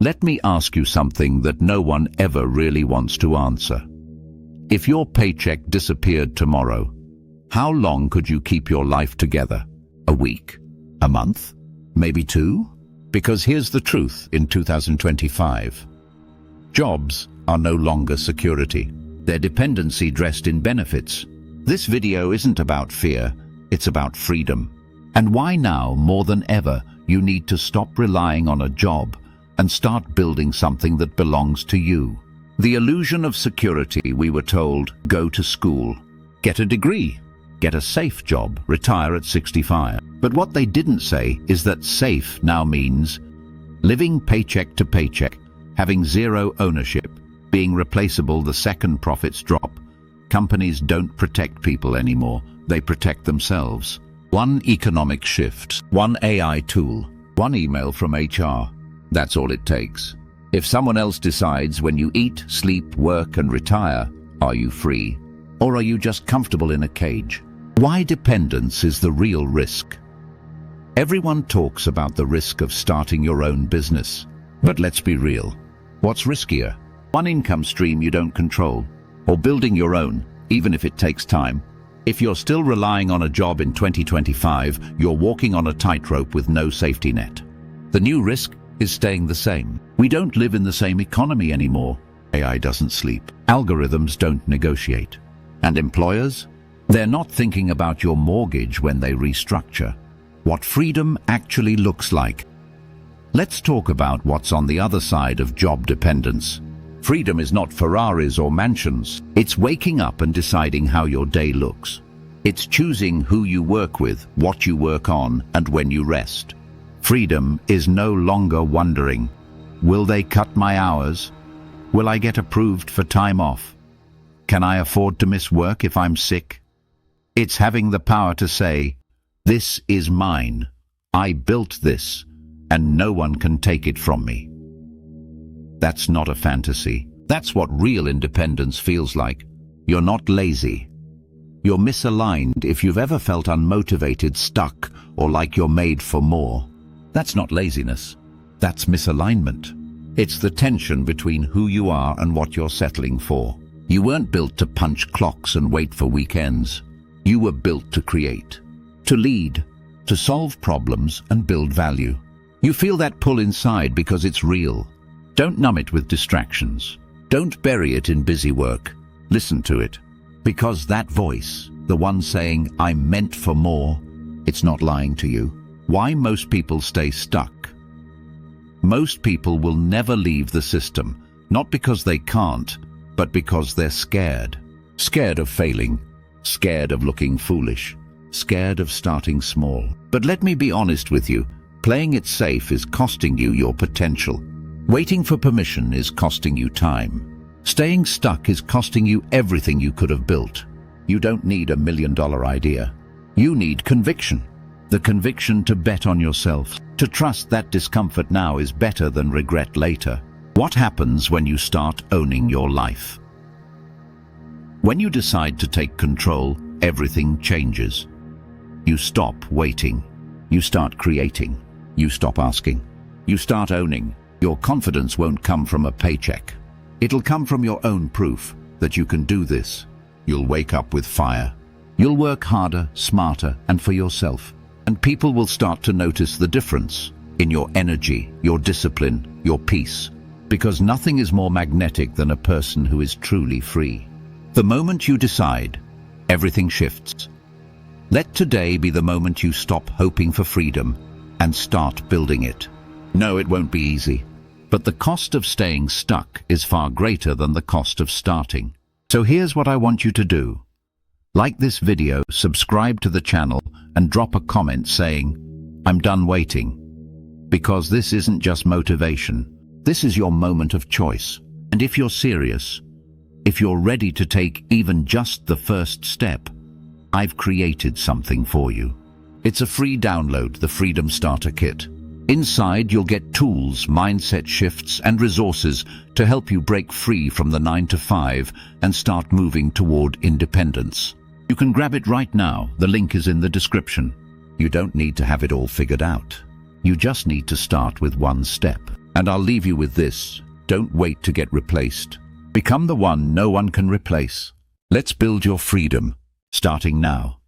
Let me ask you something that no one ever really wants to answer. If your paycheck disappeared tomorrow, how long could you keep your life together? A week? A month? Maybe 2? Because here's the truth in 2025. Jobs are no longer security. They're dependency dressed in benefits. This video isn't about fear, it's about freedom. And why now, more than ever, you need to stop relying on a job and start building something that belongs to you. The illusion of security, we were told: go to school, get a degree, get a safe job, retire at 65. But what they didn't say is that safe now means living paycheck to paycheck, having zero ownership, being replaceable the second profits drop. Companies don't protect people anymore, they protect themselves. One economic shift, one AI tool, one email from HR. That's all it takes. If someone else decides when you eat, sleep, work and retire, are you free? Or are you just comfortable in a cage? Why dependence is the real risk. Everyone talks about the risk of starting your own business. But let's be real. What's riskier? One income stream you don't control, or building your own, even if it takes time? If you're still relying on a job in 2025, you're walking on a tightrope with no safety net. The new risk is staying the same. We don't live in the same economy anymore. AI doesn't sleep. Algorithms don't negotiate. And employers? They're not thinking about your mortgage when they restructure. What freedom actually looks like. Let's talk about what's on the other side of job dependence. Freedom is not Ferraris or mansions. It's waking up and deciding how your day looks. It's choosing who you work with, what you work on, and when you rest. Freedom is no longer wondering, will they cut my hours? Will I get approved for time off? Can I afford to miss work if I'm sick? It's having the power to say, this is mine. I built this, and no one can take it from me. That's not a fantasy. That's what real independence feels like. You're not lazy. You're misaligned if you've ever felt unmotivated, stuck, or like you're made for more. That's not laziness. That's misalignment. It's the tension between who you are and what you're settling for. You weren't built to punch clocks and wait for weekends. You were built to create, to lead, to solve problems and build value. You feel that pull inside because it's real. Don't numb it with distractions. Don't bury it in busy work. Listen to it. Because that voice, the one saying, I'm meant for more, it's not lying to you. Why most people stay stuck? Most people will never leave the system, not because they can't, but because they're scared. Scared of failing, scared of looking foolish, scared of starting small. But let me be honest with you, playing it safe is costing you your potential. Waiting for permission is costing you time. Staying stuck is costing you everything you could have built. You don't need $1 million idea. You need conviction. The conviction to bet on yourself, to trust that discomfort now is better than regret later. What happens when you start owning your life? When you decide to take control, everything changes. You stop waiting. You start creating. You stop asking. You start owning. Your confidence won't come from a paycheck. It'll come from your own proof that you can do this. You'll wake up with fire. You'll work harder, smarter, and for yourself. And people will start to notice the difference in your energy, your discipline, your peace. Because nothing is more magnetic than a person who is truly free. The moment you decide, everything shifts. Let today be the moment you stop hoping for freedom and start building it. No, it won't be easy. But the cost of staying stuck is far greater than the cost of starting. So here's what I want you to do. Like this video, subscribe to the channel, and drop a comment saying, I'm done waiting. Because this isn't just motivation. This is your moment of choice. And if you're serious, if you're ready to take even just the first step, I've created something for you. It's a free download, the Freedom Starter Kit. Inside, you'll get tools, mindset shifts, and resources to help you break free from the 9-to-5 and start moving toward independence. You can grab it right now. The link is in the description. You don't need to have it all figured out. You just need to start with one step. And I'll leave you with this. Don't wait to get replaced. Become the one no one can replace. Let's build your freedom, starting now.